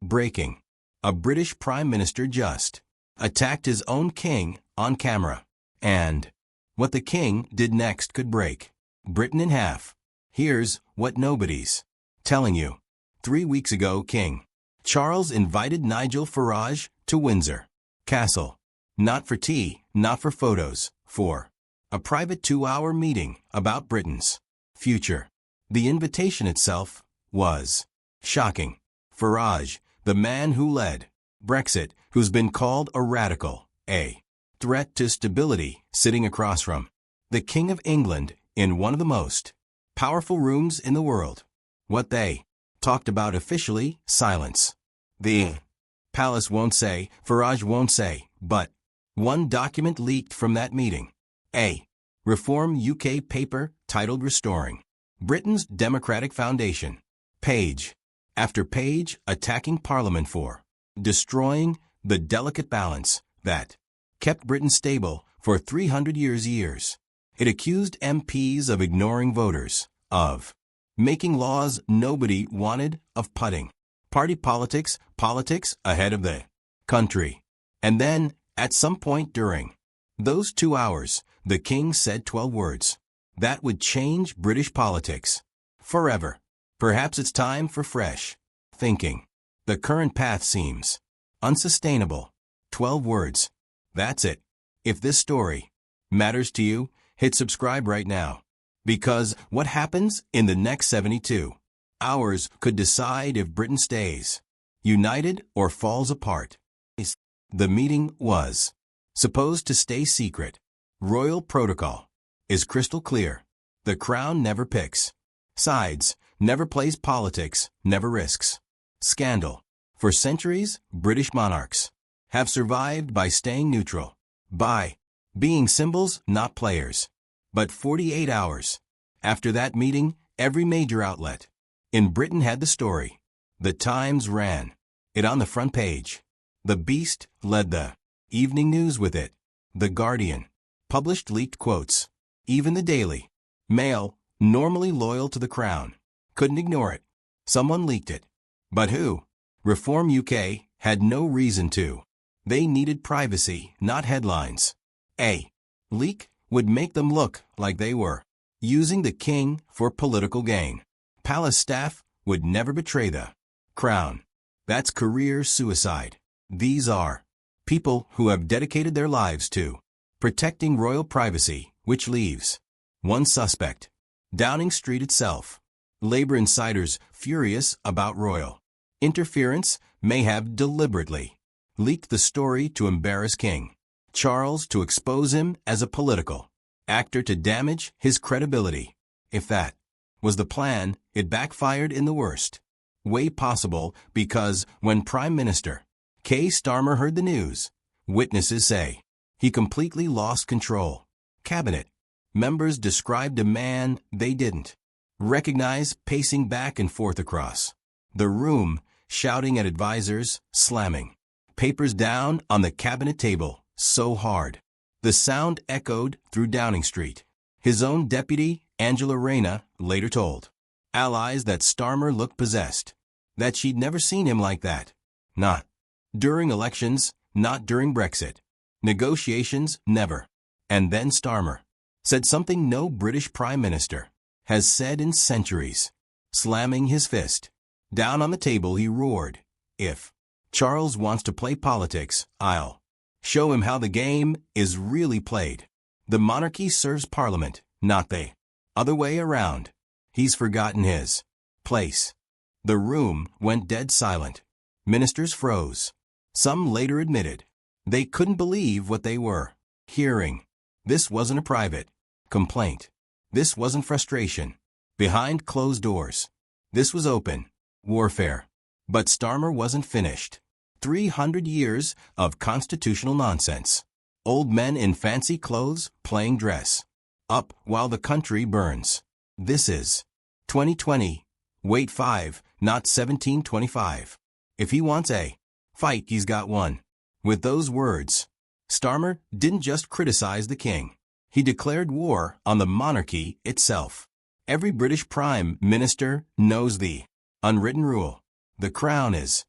Breaking. A British Prime Minister just attacked his own king on camera. And what the king did next could break Britain in half. Here's what nobody's telling you. 3 weeks ago, King Charles invited Nigel Farage to Windsor Castle. Not for tea, not for photos, for a private 2-hour meeting about Britain's future. The invitation itself was shocking. Farage, the man who led Brexit, who's been called a radical, a threat to stability, sitting across from the King of England in one of the most powerful rooms in the world. What they talked about officially, silence. The palace won't say, Farage won't say, but one document leaked from that meeting. A Reform UK paper titled Restoring Britain's Democratic Foundation. Page after page attacking Parliament for destroying the delicate balance that kept Britain stable for 300 years. It accused MPs of ignoring voters, of making laws nobody wanted, of putting party politics ahead of the country. And then, at some point during those 2 hours, the king said 12 words that would change British politics forever. Perhaps it's time for fresh thinking. The current path seems unsustainable. 12 words. That's it. If this story matters to you, hit subscribe right now. Because what happens in the next 72 hours could decide if Britain stays united or falls apart. The meeting was supposed to stay secret. Royal protocol is crystal clear. The crown never picks sides, never plays politics, never risks scandal. For centuries, British monarchs have survived by staying neutral, by being symbols, not players. But 48 hours after that meeting, every major outlet in Britain had the story. The Times ran it on the front page. The Beast led the evening news with it. The Guardian published leaked quotes. Even the Daily Mail, normally loyal to the crown, couldn't ignore it. Someone leaked it. But who? Reform UK had no reason to. They needed privacy, not headlines. A leak would make them look like they were using the king for political gain. Palace staff would never betray the crown. That's career suicide. These are people who have dedicated their lives to protecting royal privacy, which leaves one suspect. Downing Street itself. Labour insiders furious about royal interference may have deliberately leaked the story to embarrass King Charles, to expose him as a political actor, to damage his credibility. If that was the plan, it backfired in the worst way possible, because when Prime Minister Keir Starmer heard the news, witnesses say he completely lost control. Cabinet members described a man they didn't recognize pacing back and forth across the room, shouting at advisors, slamming papers down on the cabinet table so hard the sound echoed through Downing Street. His own deputy, Angela Rayner, later told allies that Starmer looked possessed, that she'd never seen him like that. Not during elections, not during Brexit negotiations, never. And then Starmer said something no British Prime Minister has said in centuries. Slamming his fist down on the table, he roared, "If Charles wants to play politics, I'll show him how the game is really played. The monarchy serves Parliament, not the other way around. He's forgotten his place." The room went dead silent. Ministers froze. Some later admitted they couldn't believe what they were hearing. This wasn't a private complaint. This wasn't frustration behind closed doors. This was open warfare. But Starmer wasn't finished. 300 years of constitutional nonsense. Old men in fancy clothes playing dress up while the country burns. This is 2020. Wait 5, not 1725. If he wants a fight, he's got one. With those words, Starmer didn't just criticize the king. He declared war on the monarchy itself. Every British Prime Minister knows the unwritten rule. The crown is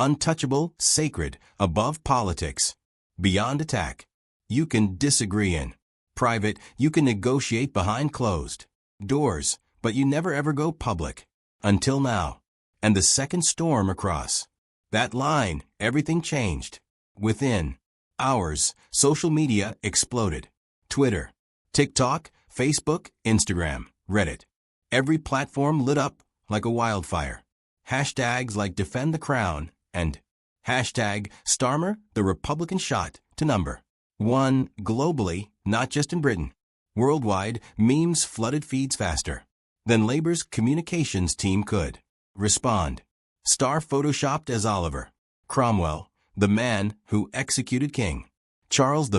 Untouchable, sacred, above politics. Beyond attack. You can disagree in private, you can negotiate behind closed doors, but you never ever go public. Until now. And the second storm across that line, everything changed. Within hours, social media exploded. Twitter, TikTok, Facebook, Instagram, Reddit. Every platform lit up like a wildfire. Hashtags like Defend the Crown and hashtag Starmer, the Republican shot to number one globally, not just in Britain. Worldwide, memes flooded feeds faster than Labour's communications team could respond. Starr photoshopped as Oliver Cromwell, the man who executed King Charles I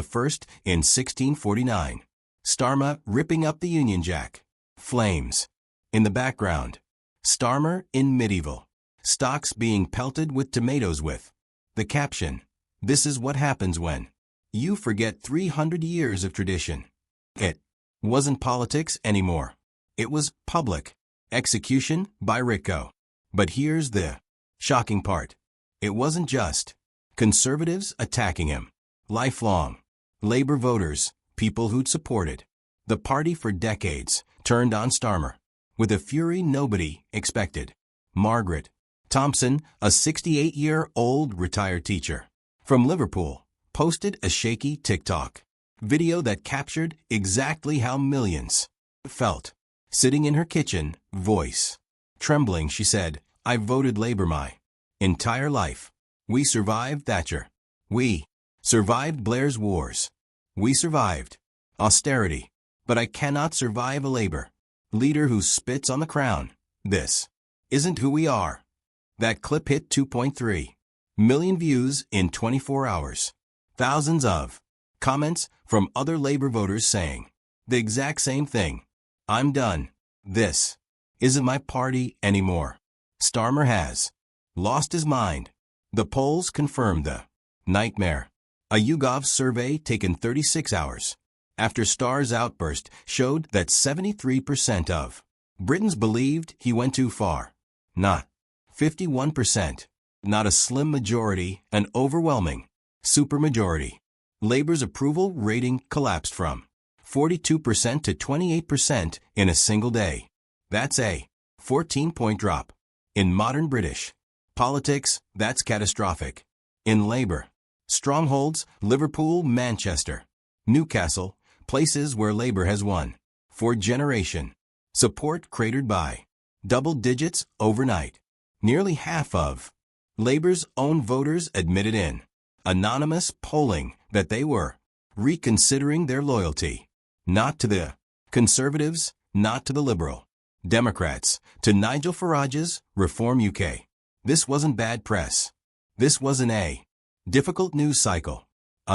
in 1649. Starmer ripping up the Union Jack. Flames. In the background. Starmer in medieval. Stocks being pelted with tomatoes with the caption, "This is what happens when you forget 300 years of tradition." It wasn't politics anymore. It was public execution by Rico. But here's the shocking part. It wasn't just conservatives attacking him. Lifelong Labour voters, people who'd supported the party for decades, turned on Starmer with a fury nobody expected. Margaret Thompson, a 68-year-old retired teacher from Liverpool, posted a shaky TikTok video that captured exactly how millions felt. Sitting in her kitchen, voice trembling, she said, "I voted Labour my entire life. We survived Thatcher. We survived Blair's wars. We survived austerity. But I cannot survive a Labour leader who spits on the crown. This isn't who we are." That clip hit 2.3 million views in 24 hours. Thousands of comments from other Labour voters saying the exact same thing. "I'm done. This isn't my party anymore. Starmer has lost his mind." The polls confirmed the nightmare. A YouGov survey taken 36 hours after Starr's outburst showed that 73% of Britons believed he went too far. Not 51%. Not a slim majority, an overwhelming supermajority. Labour's approval rating collapsed from 42% to 28% in a single day. That's a 14-point drop. In modern British politics, that's catastrophic. In Labour strongholds, Liverpool, Manchester, Newcastle, places where Labour has won for generation. Support cratered by double digits overnight. Nearly half of Labour's own voters admitted in anonymous polling that they were reconsidering their loyalty, not to the Conservatives, not to the Liberal Democrats, to Nigel Farage's Reform UK. This wasn't bad press. This wasn't a difficult news cycle.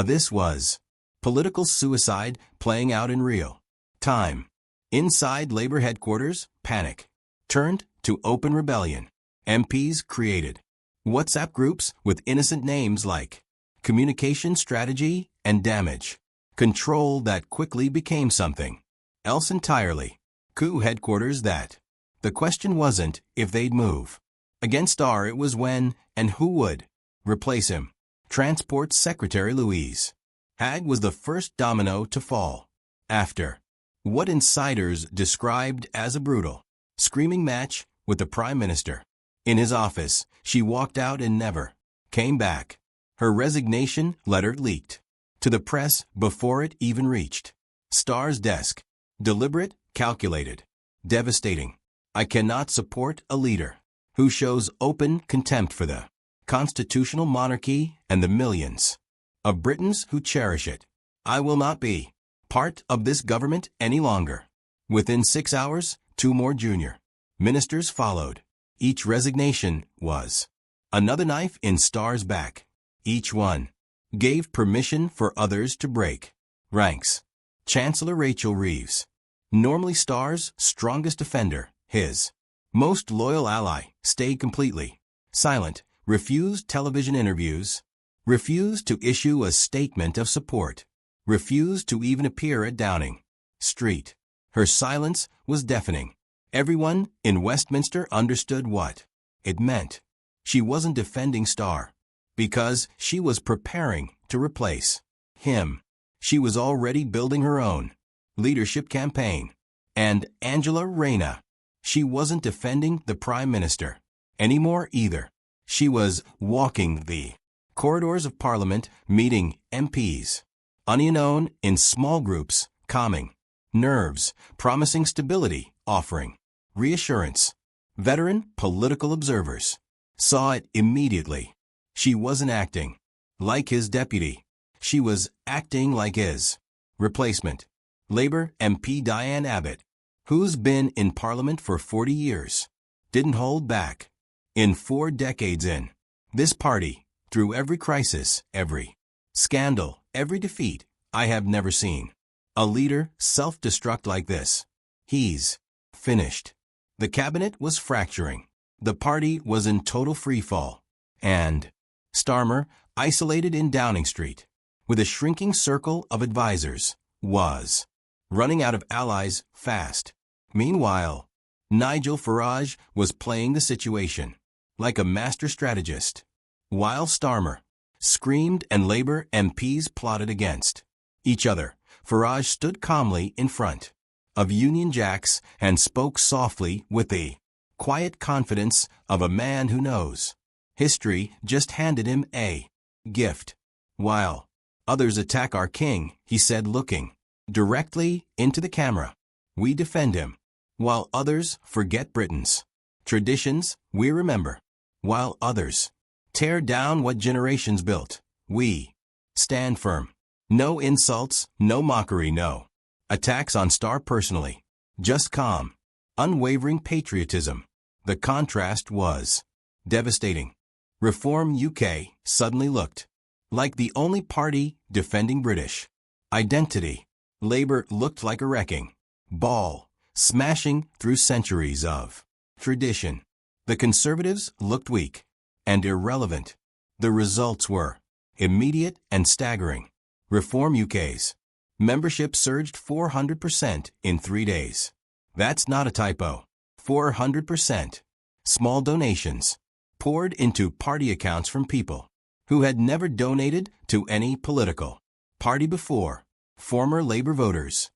This was political suicide playing out in real time. Inside Labour headquarters, panic turned to open rebellion. MPs created WhatsApp groups with innocent names like communication strategy and damage control that quickly became something else entirely. Coup headquarters that the question wasn't if they'd move against Starr, it was when and who would replace him. Transport Secretary Louise Haigh was the first domino to fall. After what insiders described as a brutal screaming match with the Prime Minister in his office, she walked out and never came back. Her resignation letter leaked to the press before it even reached Starr's desk. Deliberate, calculated, devastating. I cannot support a leader who shows open contempt for the constitutional monarchy and the millions of Britons who cherish it. I will not be part of this government any longer. Within 6 hours, 2 more junior ministers followed. Each resignation was another knife in Starr's back. Each one gave permission for others to break ranks. Chancellor Rachel Reeves, normally Starr's strongest defender, his most loyal ally, stayed completely silent, refused television interviews, refused to issue a statement of support, refused to even appear at Downing Street. Her silence was deafening. Everyone in Westminster understood what it meant. She wasn't defending Starr because she was preparing to replace him. She was already building her own leadership campaign. And Angela Rayner, she wasn't defending the Prime Minister anymore either. She was walking the corridors of Parliament, meeting MPs, unknown in small groups, calming nerves, promising stability, offering reassurance. Veteran political observers saw it immediately. She wasn't acting like his deputy. She was acting like his replacement. Labour MP Diane Abbott, who's been in Parliament for 40 years, didn't hold back. In 4 decades in this party, through every crisis, every scandal, every defeat, I have never seen a leader self-destruct like this. He's finished. The cabinet was fracturing. The party was in total freefall. And Starmer, isolated in Downing Street, with a shrinking circle of advisers, was running out of allies fast. Meanwhile, Nigel Farage was playing the situation like a master strategist, while Starmer screamed and Labour MPs plotted against each other. Farage stood calmly in front of Union Jacks and spoke softly with the quiet confidence of a man who knows history just handed him a gift. While others attack our king, he said, looking directly into the camera, we defend him. While others forget Britain's traditions, we remember. While others tear down what generations built, we stand firm. No insults, no mockery, no attacks on Starr personally. Just calm, unwavering patriotism. The contrast was devastating. Reform UK suddenly looked like the only party defending British identity. Labour looked like a wrecking ball, smashing through centuries of tradition. The Conservatives looked weak and irrelevant. The results were immediate and staggering. Reform UK's membership surged 400% in 3 days. That's not a typo. 400%. Small donations poured into party accounts from people who had never donated to any political party before. Former Labour voters,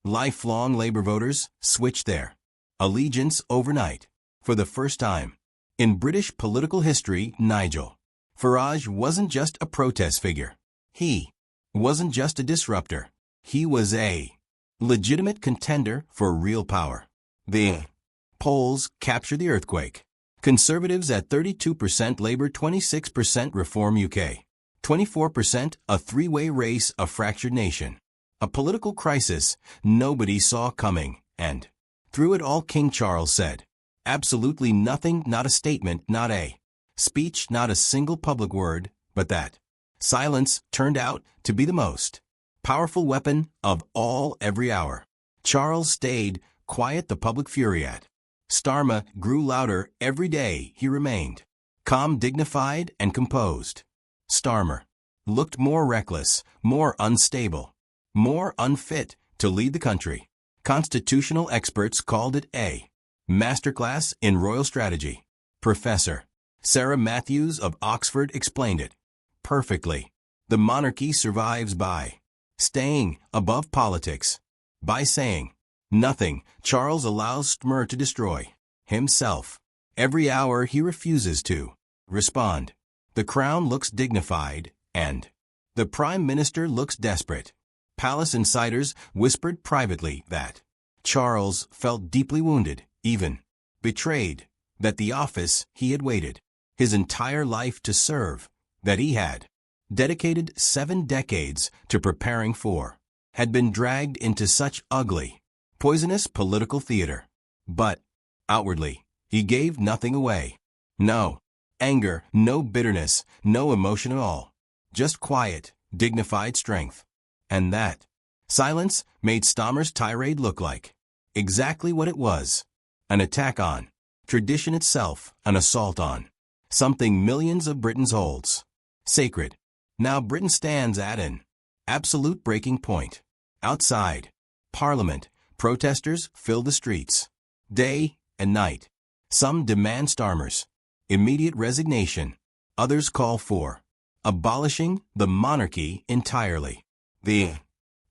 lifelong Labour voters, switched their allegiance overnight. For the first time in British political history, Nigel Farage wasn't just a protest figure. He wasn't just a disruptor. He was a legitimate contender for real power. The polls captured the earthquake. Conservatives at 32%, Labour 26%, Reform UK 24%, a three-way race, a fractured nation. A political crisis nobody saw coming, and through it all, King Charles said absolutely nothing, not a statement, not a speech, not a single public word, but that silence turned out to be the most powerful weapon of all. Every hour Charles stayed quiet, the public fury at Starmer grew louder. Every day he remained calm, dignified, and composed. Starmer looked more reckless, more unstable, more unfit to lead the country. Constitutional experts called it a masterclass in royal strategy. Professor Sarah Matthews of Oxford explained it perfectly. The monarchy survives by staying above politics, by saying nothing. Charles allows Starmer to destroy himself. Every hour he refuses to respond. The crown looks dignified, and the Prime Minister looks desperate. Palace insiders whispered privately that Charles felt deeply wounded, even betrayed, that the office he had waited his entire life to serve, that he had dedicated 7 decades to preparing for, had been dragged into such ugly, poisonous political theater. But outwardly, he gave nothing away. No anger, no bitterness, no emotion at all. Just quiet, dignified strength. And that silence made Starmer's tirade look like exactly what it was: an attack on tradition itself, an assault on something millions of Britons holds sacred. Now Britain stands at an absolute breaking point. Outside Parliament, protesters fill the streets day and night. Some demand Starmer's immediate resignation. Others call for abolishing the monarchy entirely. The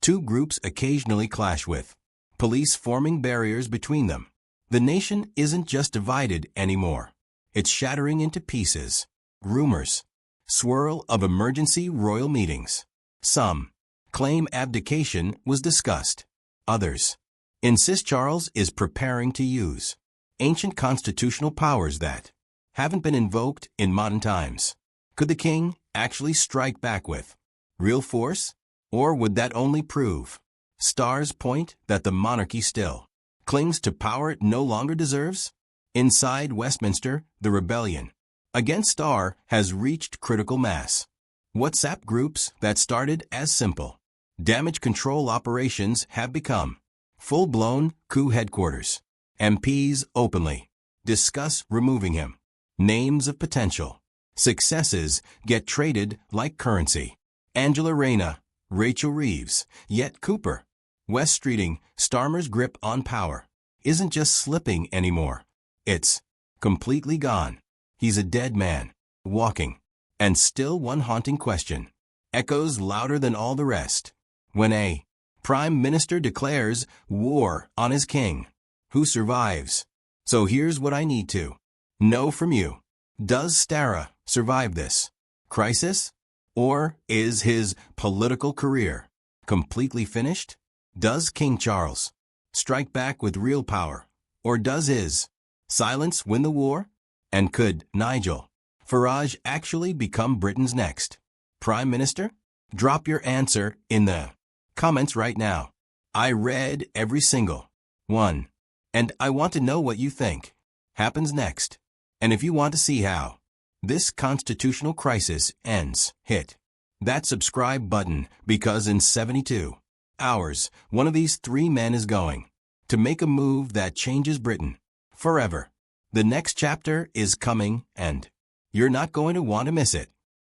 two groups occasionally clash with police forming barriers between them. The nation isn't just divided anymore. It's shattering into pieces. Rumors swirl of emergency royal meetings. Some claim abdication was discussed. Others insist Charles is preparing to use ancient constitutional powers that haven't been invoked in modern times. Could the king actually strike back with real force? Or would that only prove stars point that the monarchy still clings to power it no longer deserves? Inside Westminster, the rebellion against Starr has reached critical mass. WhatsApp groups that started as simple damage control operations have become full-blown coup headquarters. MPs openly discuss removing him. Names of potential successes get traded like currency. Angela Reyna, Rachel Reeves, yet Cooper. West Streeting, Starmer's grip on power isn't just slipping anymore. It's completely gone. He's a dead man, walking. And still one haunting question echoes louder than all the rest. When a Prime Minister declares war on his king, who survives? So here's what I need to know from you. Does Starmer survive this crisis? Or is his political career completely finished? Does King Charles strike back with real power? Or does his silence win the war? And could Nigel Farage actually become Britain's next Prime Minister? Drop your answer in the comments right now. I read every single one, and I want to know what you think happens next. And if you want to see how this constitutional crisis ends, hit that subscribe button, because in 72 hours, one of these three men is going to make a move that changes Britain forever. The next chapter is coming, and you're not going to want to miss it.